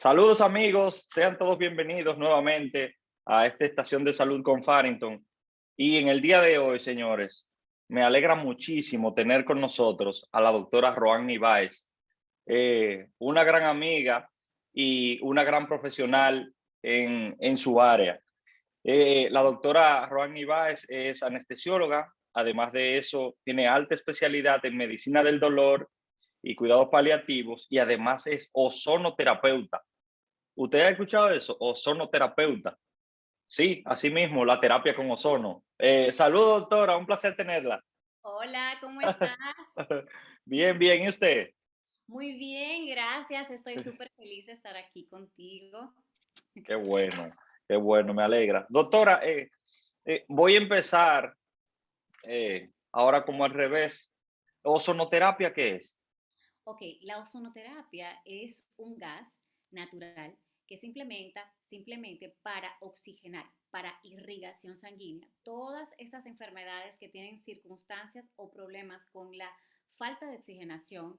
Saludos amigos, sean todos bienvenidos nuevamente a esta estación de salud con Farrington. Y en el día de hoy, señores, me alegra muchísimo tener con nosotros a la doctora Roanny Báez, una gran amiga y una gran profesional en su área. La doctora Roanny Báez es anestesióloga, además de eso tiene alta especialidad en medicina del dolor y cuidados paliativos y además es ozonoterapeuta. ¿Usted ha escuchado eso? Ozonoterapeuta. Sí, así mismo, la terapia con ozono. Saludos, doctora, un placer tenerla. Hola, ¿cómo estás? Bien, bien, ¿y usted? Muy bien, gracias. Estoy súper feliz de estar aquí contigo. Qué bueno, me alegra. Doctora, voy a empezar ahora como al revés. ¿Ozonoterapia qué es? Ok, la ozonoterapia es un gas natural que se implementa simplemente para oxigenar, para irrigación sanguínea. Todas estas enfermedades que tienen circunstancias o problemas con la falta de oxigenación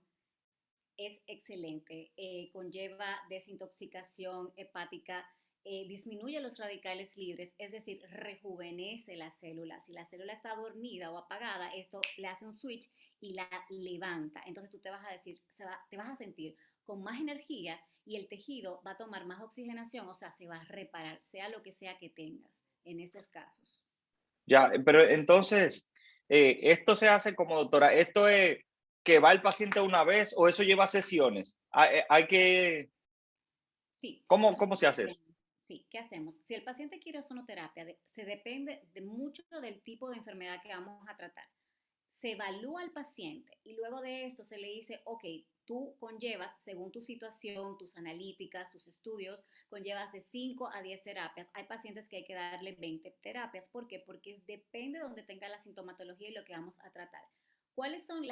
es excelente. Conlleva desintoxicación hepática, disminuye los radicales libres, es decir, rejuvenece la célula. Si la célula está dormida o apagada, esto le hace un switch y la levanta. Entonces tú te vas a decir, te vas a sentir con más energía y el tejido va a tomar más oxigenación, o sea, se va a reparar, sea lo que sea que tengas en estos casos. Ya, pero entonces, esto se hace como doctora, ¿esto es que va el paciente una vez o eso lleva sesiones? Hay que, Sí, ¿cómo nosotros se qué hace eso? hacemos. Sí, ¿qué hacemos? Si el paciente quiere ozonoterapia, se depende de mucho del tipo de enfermedad que vamos a tratar. Se evalúa al paciente y luego de esto se le dice, ok, tú conllevas, según tu situación, tus analíticas, tus estudios, conllevas de 5 a 10 terapias. Hay pacientes que hay que darle 20 terapias. ¿Por qué? Porque depende de donde tenga la sintomatología y lo que vamos a tratar. ¿Cuáles son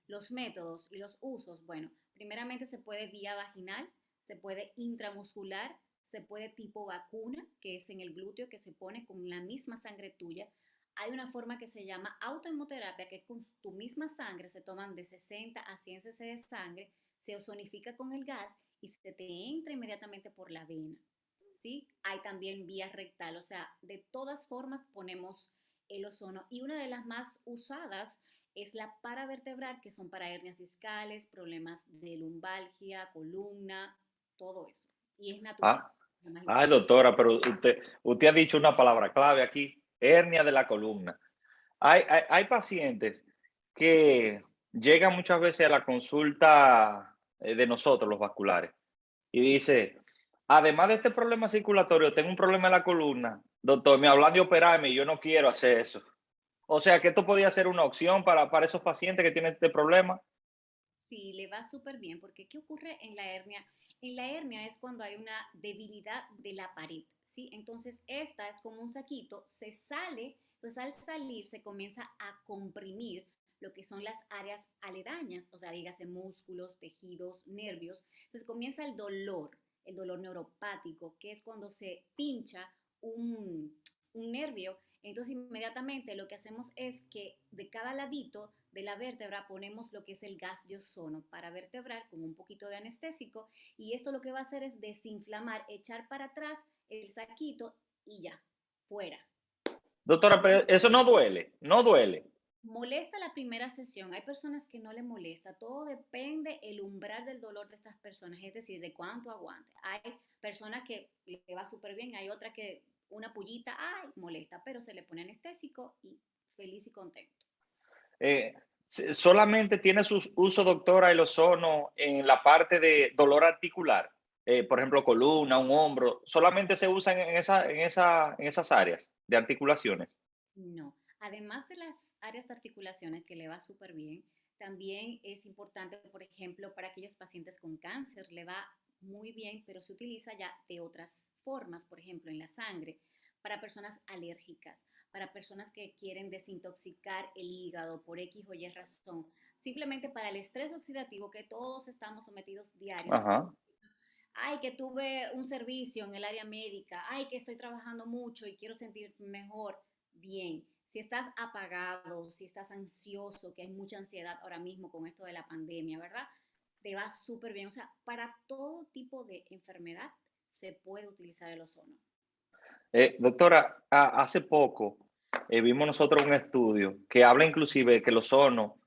los métodos y los usos? Bueno, primeramente se puede vía vaginal, se puede intramuscular, se puede tipo vacuna, que es en el glúteo, que se pone con la misma sangre tuya. Hay una forma que se llama autohemoterapia, que con tu misma sangre se toman de 60 a 100 cc de sangre, se ozonifica con el gas y se te entra inmediatamente por la vena. ¿Sí? Hay también vía rectal, o sea, de todas formas ponemos el ozono. Y una de las más usadas es la paravertebral, que son para hernias discales, problemas de lumbalgia, columna, todo eso. Y es natural, Ah, lo más ay, importante. doctora, pero usted ha dicho una palabra clave aquí, hernia de la columna. Hay pacientes que llegan muchas veces a la consulta de nosotros, los vasculares, y dice, además de este problema circulatorio, tengo un problema en la columna. Doctor, me hablan de operarme y yo no quiero hacer eso. O sea, que esto podría ser una opción para esos pacientes que tienen este problema. Sí, le va súper bien, porque ¿qué ocurre en la hernia? En la hernia es cuando hay una debilidad de la pared, ¿sí? Entonces, esta es como un saquito, se sale, entonces al salir se comienza a comprimir lo que son las áreas aledañas, o sea, dígase músculos, tejidos, nervios. Entonces comienza el dolor neuropático, que es cuando se pincha un nervio. Entonces inmediatamente lo que hacemos es que de cada ladito de la vértebra ponemos lo que es el gas de ozono para vertebrar con un poquito de anestésico, y esto lo que va a hacer es desinflamar, echar para atrás el saquito y ya, fuera. Doctora, pero eso no duele, no duele. Molesta la primera sesión, hay personas que no le molesta, todo depende el umbral del dolor de estas personas, es decir, de cuánto aguante. Hay personas que le va súper bien, hay otra que una pullita, ay, molesta, pero se le pone anestésico y feliz y contento. Eh, Solamente tiene su uso, doctora, el ozono en la parte de dolor articular. Por ejemplo, columna, un hombro. Solamente se usa en esas áreas de articulaciones. No, además de las áreas de articulaciones que le va súper bien, también es importante, por ejemplo, para aquellos pacientes con cáncer, le va muy bien, pero se utiliza ya de otras formas, por ejemplo, en la sangre, para personas alérgicas, para personas que quieren desintoxicar el hígado por X o Y razón, simplemente para el estrés oxidativo que todos estamos sometidos diariamente. Ajá. Ay, que tuve un servicio en el área médica, ay, que estoy trabajando mucho y quiero sentir mejor, bien. Si estás apagado, si estás ansioso, que hay mucha ansiedad ahora mismo con esto de la pandemia, ¿verdad? te va súper bien. O sea, para todo tipo de enfermedad se puede utilizar el ozono. Doctora, hace poco vimos nosotros un estudio que habla inclusive de que el ozono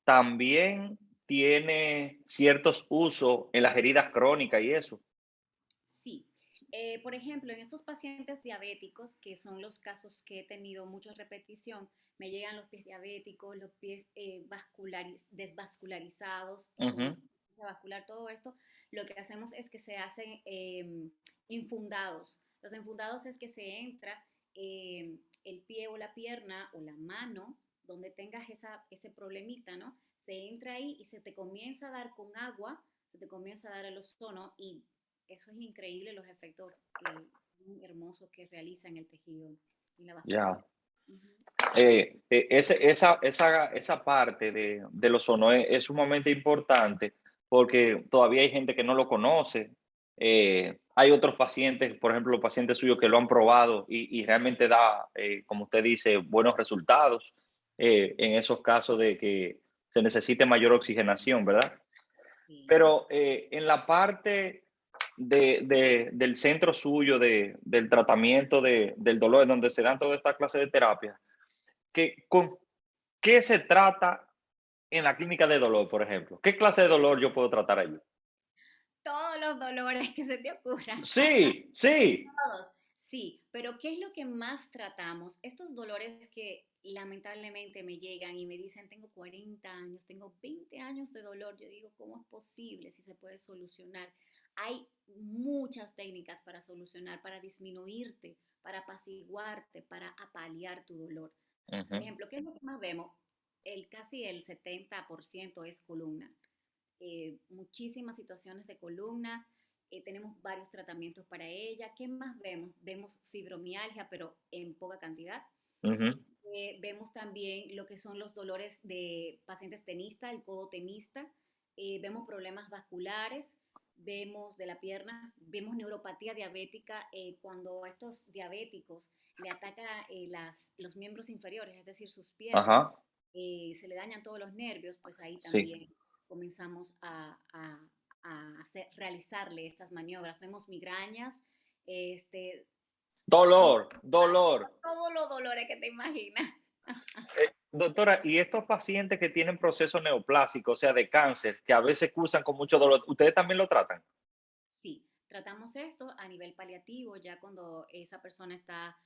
también tiene ciertos usos en las heridas crónicas y eso. Sí. Por ejemplo, en estos pacientes diabéticos, que son los casos que he tenido mucha repetición, me llegan los pies diabéticos, los pies desvascularizados, y con Ujú. eso vascular todo esto, lo que hacemos es que se hacen infundados. Los infundados es que se entra el pie o la pierna o la mano, donde tengas ese problemita, ¿no? Se entra ahí y se te comienza a dar con agua, se te comienza a dar el ozono y eso es increíble, los efectos muy hermosos que realiza en el tejido y la Ya. vasculatura. Ujú. Esa parte del ozono es sumamente importante porque todavía hay gente que no lo conoce. Hay otros pacientes, por ejemplo, los pacientes suyos que lo han probado y realmente da, como usted dice, buenos resultados en esos casos de que se necesite mayor oxigenación, ¿verdad? Sí. Pero en la parte del centro suyo, del tratamiento del dolor, en donde se dan toda esta clase de terapia, ¿con qué se trata en la clínica de dolor, por ejemplo? ¿Qué clase de dolor yo puedo tratar allí? Todos los dolores que se te ocurran. Sí, sí. Todos. Sí, pero ¿qué es lo que más tratamos? Estos dolores que lamentablemente me llegan y me dicen, tengo 40 años, tengo 20 años de dolor. Yo digo, ¿cómo es posible si se puede solucionar? Hay muchas técnicas para solucionar, para disminuirte, para apaciguarte, para apalear tu dolor. Por Ujú, ejemplo, ¿qué es lo que más vemos? Casi el 70% es columna. Muchísimas situaciones de columna, tenemos varios tratamientos para ella. ¿Qué más vemos? Vemos fibromialgia, pero en poca cantidad. ujú. Vemos también lo que son los dolores de pacientes tenistas, el codo tenista. Vemos problemas vasculares, vemos de la pierna, vemos neuropatía diabética cuando a estos diabéticos le ataca los miembros inferiores, es decir, sus piernas, Ajá, se le dañan todos los nervios, pues ahí sí. también comenzamos realizarle estas maniobras. Vemos migrañas, este, Dolor, dolor. todos los dolores que te imaginas. Doctora, y estos pacientes que tienen procesos neoplásicos, o sea, de cáncer, que a veces cursan con mucho dolor, ¿ustedes también lo tratan? Sí, tratamos esto a nivel paliativo, ya cuando esa persona está,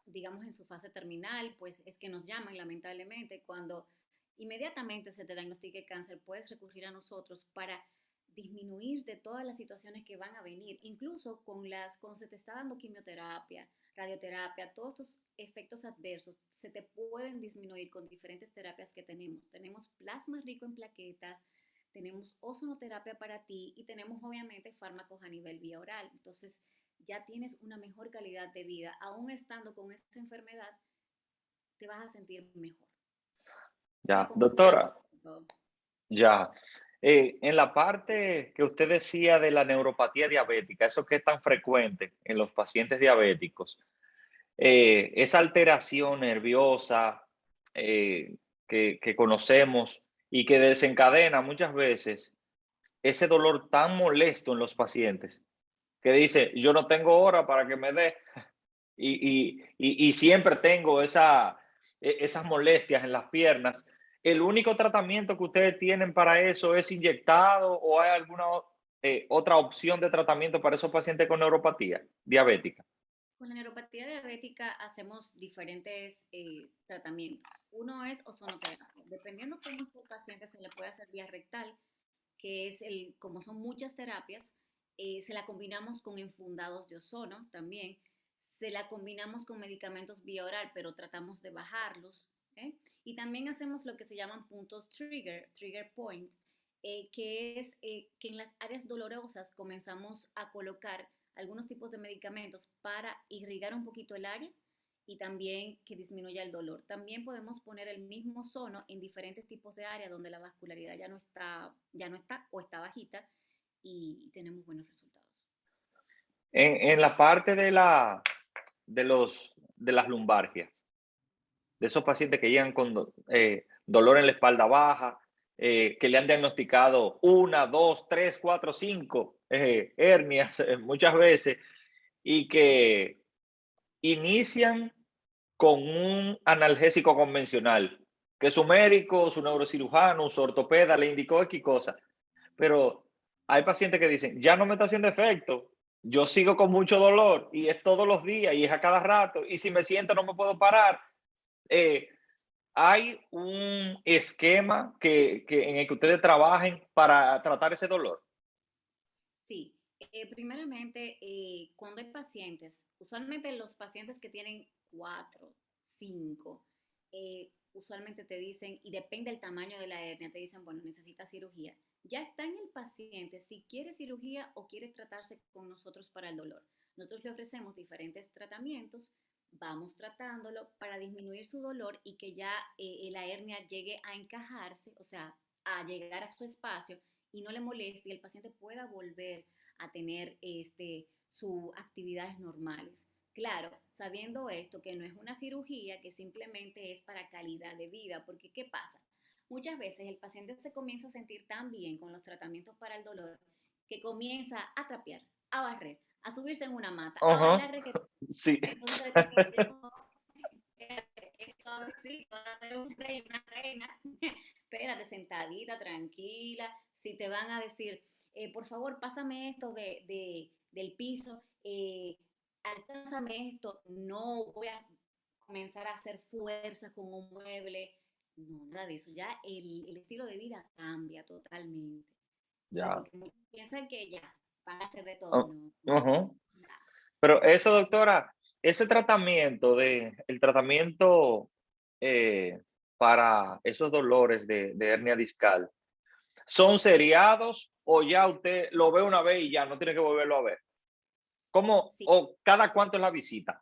digamos, en su fase terminal, pues es que nos llaman lamentablemente. Cuando inmediatamente se te diagnostique cáncer, puedes recurrir a nosotros para disminuir de todas las situaciones que van a venir, incluso cuando se te está dando quimioterapia, radioterapia, todos estos efectos adversos se te pueden disminuir con diferentes terapias que tenemos. Tenemos plasma rico en plaquetas, tenemos ozonoterapia para ti y tenemos obviamente fármacos a nivel vía oral. Entonces ya tienes una mejor calidad de vida. Aún estando con esta enfermedad, te vas a sentir mejor. Muy Ya, acompañado doctora, y todo. ya. En la parte que usted decía de la neuropatía diabética, eso que es tan frecuente en los pacientes diabéticos, esa alteración nerviosa que conocemos y que desencadena muchas veces ese dolor tan molesto en los pacientes, que dice, yo no tengo hora para que me dé, y siempre tengo esas molestias en las piernas. ¿El único tratamiento que ustedes tienen para eso es inyectado o hay alguna otra opción de tratamiento para esos pacientes con neuropatía diabética? Con la neuropatía diabética hacemos diferentes tratamientos. Uno es ozonoterapia. Dependiendo cómo esté el paciente, se le puede hacer vía rectal, que es como son muchas terapias, se la combinamos con enfundados de ozono también, se la combinamos con medicamentos vía oral, pero tratamos de bajarlos, ¿eh? Y también hacemos lo que se llaman puntos trigger points, que es que en las áreas dolorosas comenzamos a colocar algunos tipos de medicamentos para irrigar un poquito el área y también que disminuya el dolor. También podemos poner el mismo sono en diferentes tipos de áreas donde la vascularidad ya no está o está bajita y tenemos buenos resultados. En la parte de las lumbargias, de esos pacientes que llegan con dolor en la espalda baja, que le han diagnosticado una, dos, tres, cuatro, cinco hernias muchas veces y que inician con un analgésico convencional, que su médico, su neurocirujano, su ortopeda le indicó X cosa, pero hay pacientes que dicen, ya no me está haciendo efecto, yo sigo con mucho dolor y es todos los días y es a cada rato y si me siento no me puedo parar. Eh, ¿Hay un esquema en el que ustedes trabajen para tratar ese dolor? Sí, primeramente, cuando hay pacientes, usualmente los pacientes que tienen 4, 5, usualmente te dicen, y depende del tamaño de la hernia, te dicen, bueno, necesita cirugía. Ya está en el paciente si quiere cirugía o quiere tratarse con nosotros para el dolor. Nosotros le ofrecemos diferentes tratamientos, vamos tratándolo para disminuir su dolor y que ya la hernia llegue a encajarse, o sea, a llegar a su espacio y no le moleste y el paciente pueda volver a tener sus actividades normales. Claro, sabiendo esto, que no es una cirugía, que simplemente es para calidad de vida, porque ¿qué pasa? Muchas veces el paciente se comienza a sentir tan bien con los tratamientos para el dolor que comienza a trapear, a barrer, a subirse en una mata, a Ajá, bailar reggaetón. sí. Entonces, espérate, es suavecito, va a ser un rey, una reina. Espérate, sentadita, tranquila. Si te van a decir, por favor, pásame esto del piso, alcánzame esto, no voy a comenzar a hacer fuerza con un mueble. No, nada de eso. Ya el estilo de vida cambia totalmente. O sea, Ya. porque muchos piensan que ya van a hacer de todo. Ah, No, no, ujú. nada. Pero eso, doctora, ese tratamiento el tratamiento eh, para esos dolores de hernia discal, ¿son seriados o ya usted lo ve una vez y ya no tiene que volverlo a ver? ¿Cómo Sí, o cada cuánto es la visita?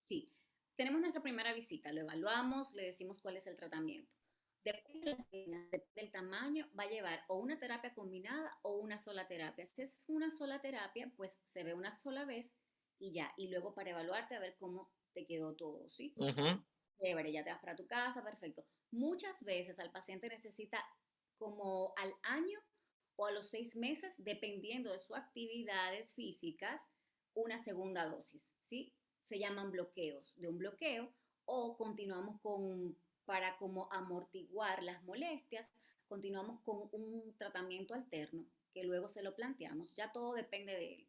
sí, tenemos nuestra primera visita, lo evaluamos, le decimos cuál es el tratamiento. Depende de la escena, depende del tamaño, va a llevar o una terapia combinada o una sola terapia. Si es una sola terapia, pues se ve una sola vez y ya. Y luego para evaluarte a ver cómo te quedó todo, ¿sí? Ujú. Chévere, ya te vas para tu casa, perfecto. Muchas veces al paciente necesita como al año o a los 6 meses, dependiendo de sus actividades físicas, una segunda dosis, ¿sí? Se llaman bloqueos de un bloqueo o continuamos para como amortiguar las molestias, continuamos con un tratamiento alterno que luego se lo planteamos. Ya todo depende de él.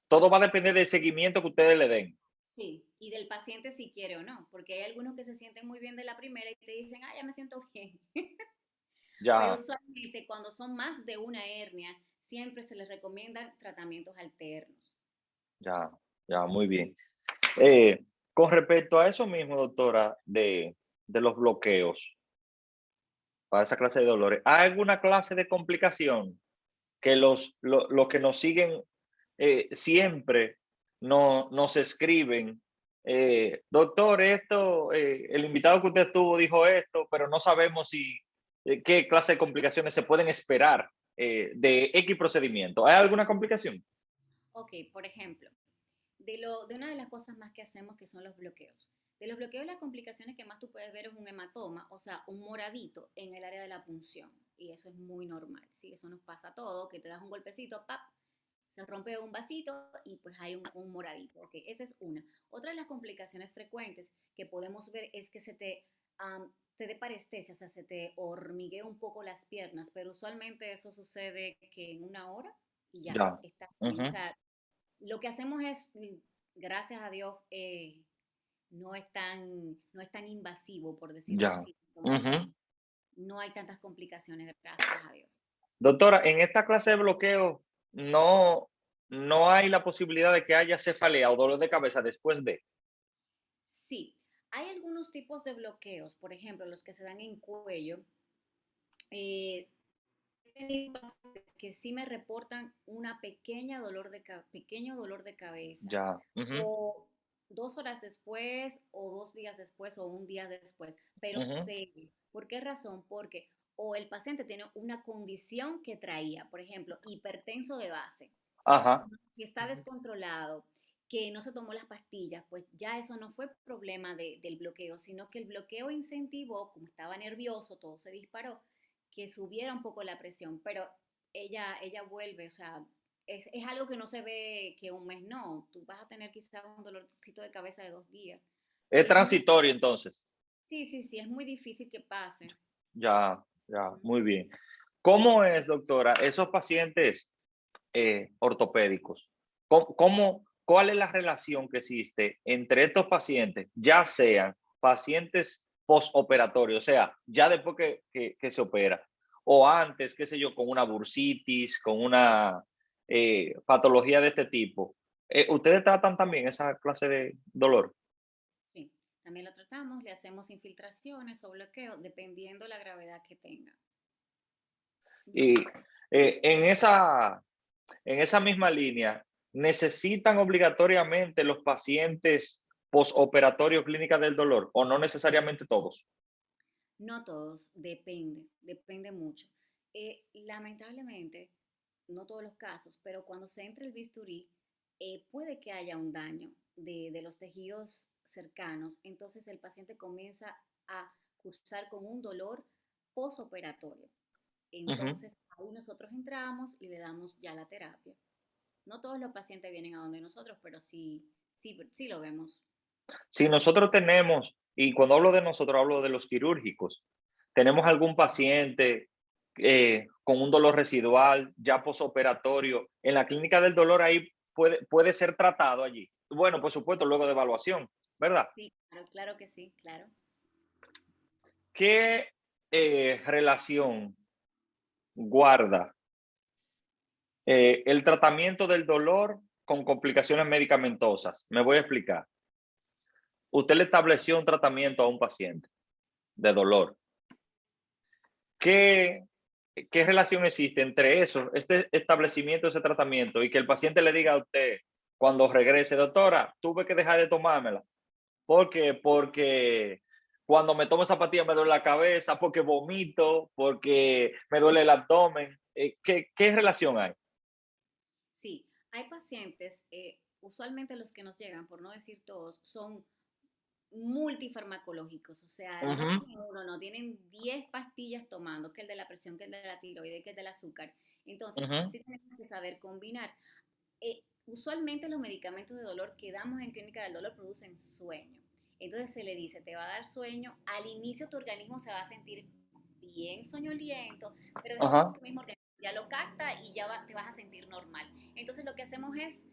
Todo va a depender del seguimiento que ustedes le den. Sí, y del paciente si quiere o no, porque hay algunos que se sienten muy bien de la primera y te dicen, ah, ya me siento bien. Pero Ya, usualmente cuando son más de una hernia, siempre se les recomiendan tratamientos alternos. ya, ya, muy bien. Con respecto a eso mismo, doctora, de los bloqueos para esa clase de dolores, ¿hay alguna clase de complicación que los que nos siguen siempre nos escriben? Doctor, esto, el invitado que usted tuvo dijo esto, pero no sabemos si qué clase de complicaciones se pueden esperar de X procedimiento. ¿Hay alguna complicación? Ok, por ejemplo, de una de las cosas más que hacemos que son los bloqueos. De los bloqueos, las complicaciones que más tú puedes ver es un hematoma, o sea, un moradito en el área de la punción. Y eso es muy normal, ¿sí? Eso nos pasa a todos, que te das un golpecito, ¡pap! Se rompe un vasito y pues hay un moradito. Ok, esa es una. Otra de las complicaciones frecuentes que podemos ver es que te dé parestesia, o sea, se te hormiguea un poco las piernas, pero usualmente eso sucede que en una hora y ya, Ya. está bien. O Ujú. sea, lo que hacemos es, gracias a Dios, no es tan invasivo, por decirlo Ya. así. Entonces, Ujú. no hay tantas complicaciones, gracias a Dios. Doctora, en esta clase de bloqueo no hay la posibilidad de que haya cefalea o dolor de cabeza después de. Sí, hay algunos tipos de bloqueos, por ejemplo, los que se dan en cuello. eh, He tenido pacientes que sí me reportan una pequeño dolor de cabeza, Ya. Ujú, o 2 horas después, o 2 días después, o un día después, pero ujú. serio. ¿Por qué razón? Porque o el paciente tiene una condición que traía, por ejemplo, hipertenso de base, Ajá. que está descontrolado, que no se tomó las pastillas, pues ya eso no fue problema del bloqueo, sino que el bloqueo incentivó, como estaba nervioso, todo se disparó, que subiera un poco la presión, pero ella vuelve, o sea, es algo que no se ve que un mes no, tú vas a tener quizás un dolorcito de cabeza de 2 días. Es Y es muy, transitorio entonces. sí, sí, sí, es muy difícil que pase. Ya, ya, Ujú. muy bien. ¿Cómo es, doctora, esos pacientes ortopédicos? ¿Cuál es la relación que existe entre estos pacientes, ya sean pacientes postoperatorios, o sea, ya después que se opera, o antes, qué sé yo, con una bursitis, con una patología de este tipo? ¿Ustedes tratan también esa clase de dolor? Sí, también lo tratamos, le hacemos infiltraciones o bloqueo, dependiendo la gravedad que tenga. Ujú. Y en esa misma línea, ¿necesitan obligatoriamente los pacientes postoperatorios clínicas del dolor o no necesariamente todos? No todos, depende mucho. Lamentablemente, no todos los casos, pero cuando se entra el bisturí, puede que haya un daño de los tejidos cercanos, entonces el paciente comienza a cursar con un dolor posoperatorio. Ujú. Entonces ahí nosotros entramos y le damos ya la terapia. No todos los pacientes vienen a donde nosotros, pero sí, sí, sí lo vemos. Si nosotros tenemos, y cuando hablo de nosotros, hablo de los quirúrgicos, tenemos algún paciente con un dolor residual ya posoperatorio, en la clínica del dolor ahí puede ser tratado allí. Bueno, Sí, por supuesto, luego de evaluación, ¿verdad? sí, claro, claro que sí, claro. ¿Qué relación guarda el tratamiento del dolor con complicaciones medicamentosas? Me voy a explicar. Usted le estableció un tratamiento a un paciente de dolor. ¿Qué, qué relación existe entre eso, este establecimiento de ese tratamiento y que el paciente le diga a usted cuando regrese, doctora, tuve que dejar de tomármela? ¿Por qué? Porque cuando me tomo esa pastilla me duele la cabeza, porque vomito, porque me duele el abdomen. ¿Qué relación hay? Sí, hay pacientes, usualmente los que nos llegan, por no decir todos, son multifarmacológicos, o sea, no Ujú, tienen uno, no tienen 10 pastillas tomando, que el de la presión, que el de la tiroides, que el del azúcar. Entonces, ujú. sí tenemos que saber combinar. Usualmente los medicamentos de dolor que damos en clínica del dolor producen sueño. Entonces se le dice, te va a dar sueño, al inicio tu organismo se va a sentir bien soñoliento, pero después Ajá. tu mismo organismo ya lo capta y ya te vas a sentir normal. Entonces lo que hacemos es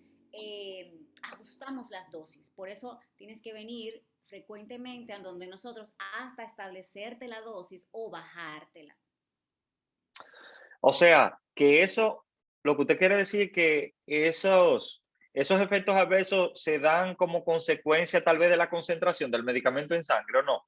ajustamos las dosis. Por eso tienes que venir frecuentemente a donde nosotros hasta establecerte la dosis o bajártela. O sea, que eso, lo que usted quiere decir que esos efectos adversos se dan como consecuencia tal vez de la concentración del medicamento en sangre, ¿o no?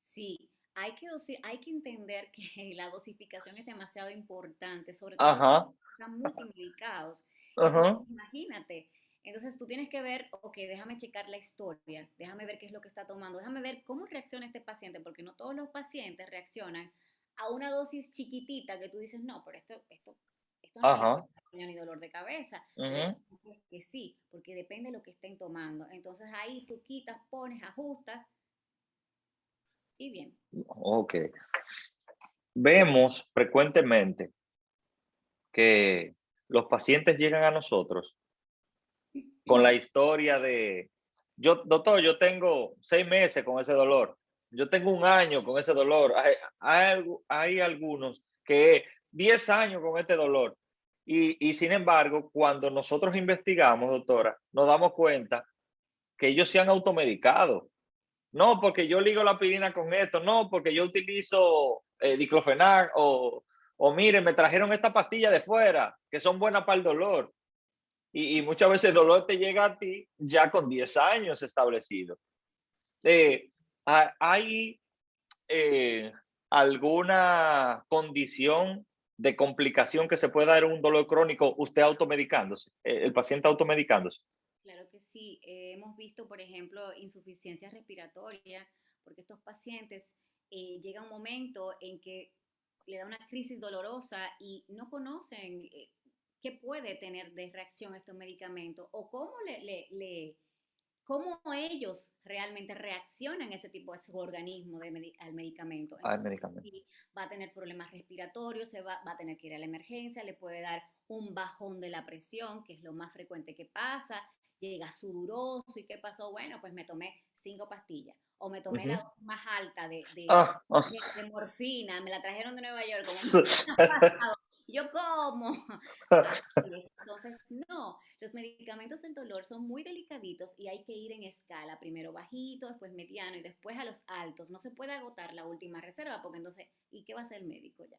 Sí, hay que entender que la dosificación es demasiado importante, sobre todo cuando Ajá, están multimedicados. Entonces, ajá, imagínate. Entonces, tú tienes que ver, ok, déjame checar la historia, déjame ver qué es lo que está tomando, déjame ver cómo reacciona este paciente, porque no todos los pacientes reaccionan a una dosis chiquitita que tú dices, no, pero esto no me le puede ajá. dar sueño ni dolor de cabeza, pero Ujú. que sí, porque depende de lo que estén tomando. Entonces, ahí tú quitas, pones, ajustas y bien. Ok. Vemos frecuentemente que los pacientes llegan a nosotros con la historia de, yo, doctor, yo tengo 6 meses con ese dolor, yo tengo un año con ese dolor, hay algunos que 10 años con este dolor. Y sin embargo, cuando nosotros investigamos, doctora, nos damos cuenta que ellos se han automedicado. No, porque yo ligo la aspirina con esto, no, porque yo utilizo diclofenac o mire, me trajeron esta pastilla de fuera, que son buenas para el dolor. Y muchas veces el dolor te llega a ti ya con 10 años establecido. Eh, ¿Hay eh, alguna condición de complicación que se pueda dar en un dolor crónico usted automedicándose, el paciente automedicándose? Claro que sí. Hemos visto, por ejemplo, insuficiencia respiratoria, porque estos pacientes llega un momento en que le da una crisis dolorosa y no conocen qué puede tener de reacción a estos medicamentos o cómo ellos realmente reaccionan a ese tipo de su organismo al medicamento. al Entonces, medicamento. si va a tener problemas respiratorios, va a tener que ir a la emergencia, le puede dar un bajón de la presión, que es lo más frecuente que pasa, llega sudoroso y ¿qué pasó? Bueno, pues me tomé 5 pastillas o me tomé la Ujú. dosis más alta Ah, ah. de morfina, me la trajeron de Nueva York, como me ha pasado. Yo como. Así es. Entonces, no, los medicamentos del dolor son muy delicaditos y hay que ir en escala, primero bajito, después mediano y después a los altos. No se puede agotar la última reserva porque entonces, ¿y qué va a hacer el médico ya?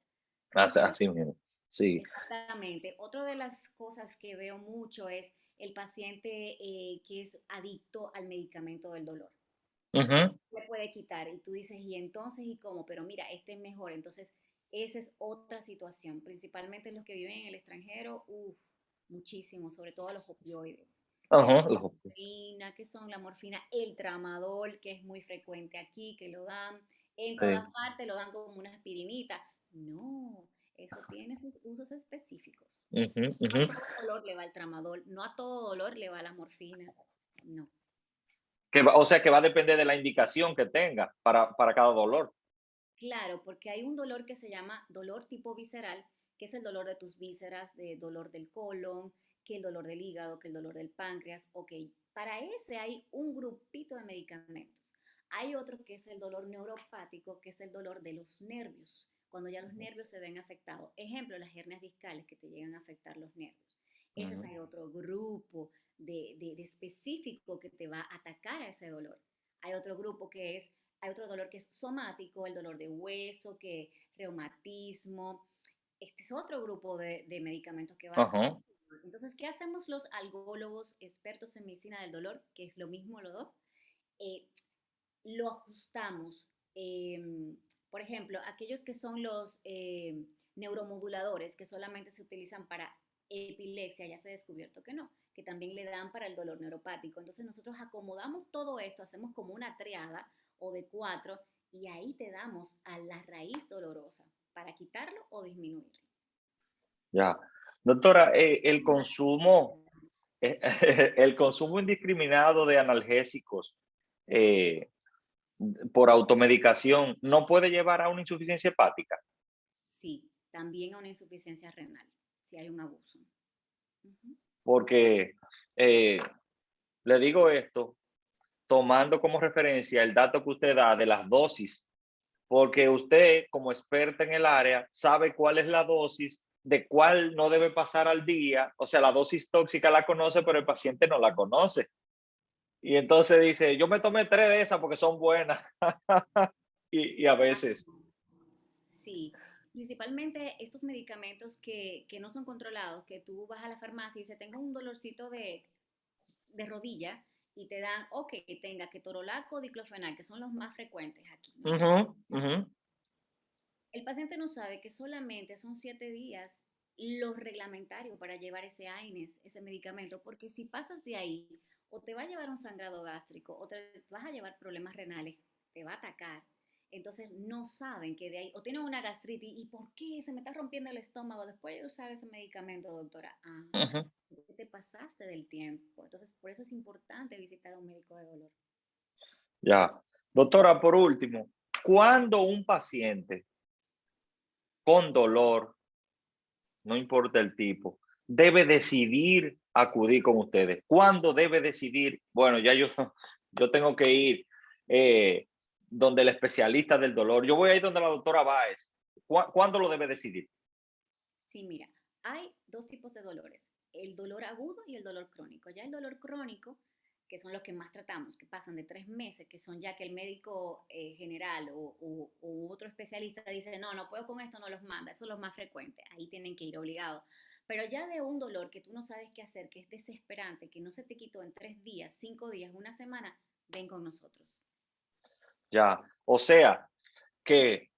Entonces, Así mismo. Sí. exactamente. Otra de las cosas que veo mucho es el paciente que es adicto al medicamento del dolor. Entonces, Ujú. le puede quitar y tú dices, ¿y entonces y cómo? Pero mira, este es mejor. Entonces, esa es otra situación, principalmente los que viven en el extranjero, uff, muchísimo, sobre todo los opioides. ¿Qué Ajá. son la morfina? ¿Qué son la morfina? El tramadol, que es muy frecuente aquí, que lo dan en todas Sí. partes, lo dan como una aspirinita. No, eso tiene sus usos específicos. Ujú, No a ujú. todo dolor le va el tramadol, no a todo dolor le va la morfina. No. O sea, que va a depender de la indicación que tenga para cada dolor. Claro, porque hay un dolor que se llama dolor tipo visceral, que es el dolor de tus vísceras, de dolor del colon, que el dolor del hígado, que el dolor del páncreas. Ok, para ese hay un grupito de medicamentos. Hay otro que es el dolor neuropático, que es el dolor de los nervios, cuando ya los nervios se ven afectados. Ejemplo, las hernias discales que te llegan a afectar los nervios. Ese es Ujú. hay otro grupo de específico que te va a atacar a ese dolor. Hay otro grupo que es hay otro dolor que es somático, el dolor de hueso, que reumatismo. Este es otro grupo de medicamentos que va a... Ajá. Entonces, ¿qué hacemos los algólogos expertos en medicina del dolor? Que es lo mismo los dos. Eh, lo ajustamos. Por ejemplo, aquellos que son los neuromoduladores, que solamente se utilizan para epilepsia, ya se ha descubierto que no, que también le dan para el dolor neuropático. Entonces nosotros acomodamos todo esto, hacemos como una triada o de 4 y ahí te damos a la raíz dolorosa para quitarlo o disminuirlo. Ya. Doctora, el Como la consumo, el consumo indiscriminado de analgésicos eh, por automedicación no puede llevar a una insuficiencia hepática, sí, también a una insuficiencia renal, si hay un abuso. Ujú. porque eh, le digo esto tomando como referencia el dato que usted da de las dosis, porque usted como experta en el área sabe cuál es la dosis, de cuál no debe pasar al día, o sea, la dosis tóxica la conoce, pero el paciente no la conoce. Y entonces dice, yo me tomé 3 de esas porque son buenas. Y a veces, Sí, principalmente estos medicamentos que no son controlados, que tú vas a la farmacia y dices, tengo un dolorcito de rodilla y te dan, ok, tenga ketorolaco, diclofenac, que son los más frecuentes aquí, ¿no? ujú, ujú, El paciente no sabe que solamente son 7 días los reglamentarios para llevar ese AINES, ese medicamento, porque si pasas de ahí, o te va a llevar un sangrado gástrico, o te vas a llevar problemas renales, te va a atacar. Entonces no saben que de ahí, o tienen una gastritis, ¿y por qué se me está rompiendo el estómago después de usar ese medicamento, doctora? Ah, ujú. porque te pasaste del tiempo. Entonces por eso es importante visitar a un médico de dolor. Ya. Doctora, por último, cuando un paciente con dolor, no importa el tipo, debe decidir acudir con ustedes? ¿Cuándo debe decidir? Bueno, ya yo, yo tengo que ir eh, donde el especialista del dolor. Yo voy a ir donde la doctora Báez. ¿Cuándo lo debe decidir? Sí, mira, hay dos tipos de dolores, el dolor agudo y el dolor crónico. Ya el dolor crónico, que son los que más tratamos, que pasan de 3 meses, que son ya que el médico general o otro especialista dice, no, no puedo con esto, no los manda, eso es lo más frecuente, ahí tienen que ir obligados. Pero ya de un dolor que tú no sabes qué hacer, que es desesperante, que no se te quitó en 3 días, 5 días, una semana, ven con nosotros. Ya. O sea, que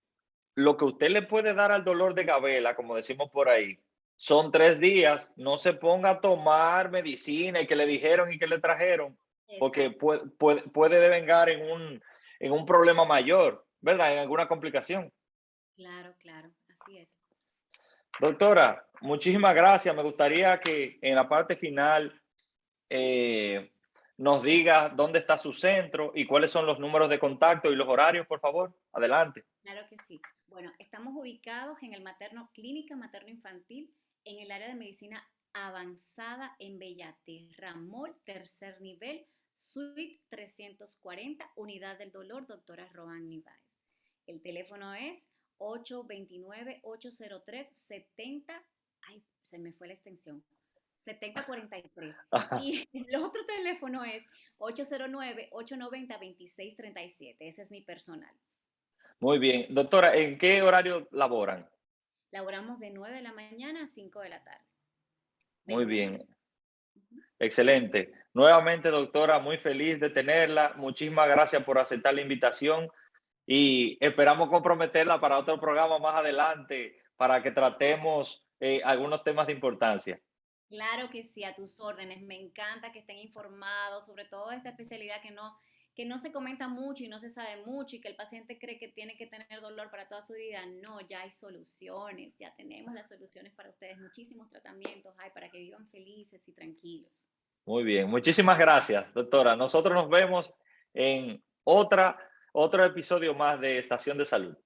lo que usted le puede dar al dolor de gabela, como decimos por ahí, son 3 días. No se ponga a tomar medicina y que le dijeron y que le trajeron, porque Exacto, puede devengar en un problema mayor, ¿verdad? En alguna complicación. claro, claro, así es. Doctora, muchísimas gracias. Me gustaría que en la parte final eh, nos diga dónde está su centro y cuáles son los números de contacto y los horarios, por favor. Adelante. Claro que sí. Bueno, estamos ubicados en el Clínica Materno Infantil, en el área de medicina avanzada en Bellaterra Mall, tercer nivel, suite 340, unidad del dolor, doctora Rohan Ibáez. El teléfono es 829-803-70, ay, se me fue la extensión, 7043. Y el otro teléfono es 809-890-2637. Ese es mi personal. Muy bien. Doctora, ¿en qué horario laboran? Laboramos de 9 de la mañana a 5 de la tarde, de Muy lunes a bien. viernes. Ujú. Excelente. Nuevamente, doctora, muy feliz de tenerla. Muchísimas gracias por aceptar la invitación y esperamos comprometerla para otro programa más adelante para que tratemos algunos temas de importancia. Claro que sí, a tus órdenes. Me encanta que estén informados, sobre todo de esta especialidad que no se comenta mucho y no se sabe mucho y que el paciente cree que tiene que tener dolor para toda su vida. No, ya hay soluciones, ya tenemos las soluciones para ustedes. Muchísimos tratamientos hay para que vivan felices y tranquilos. Muy bien. Muchísimas gracias, doctora. Nosotros nos vemos en otro episodio más de Estación de Salud.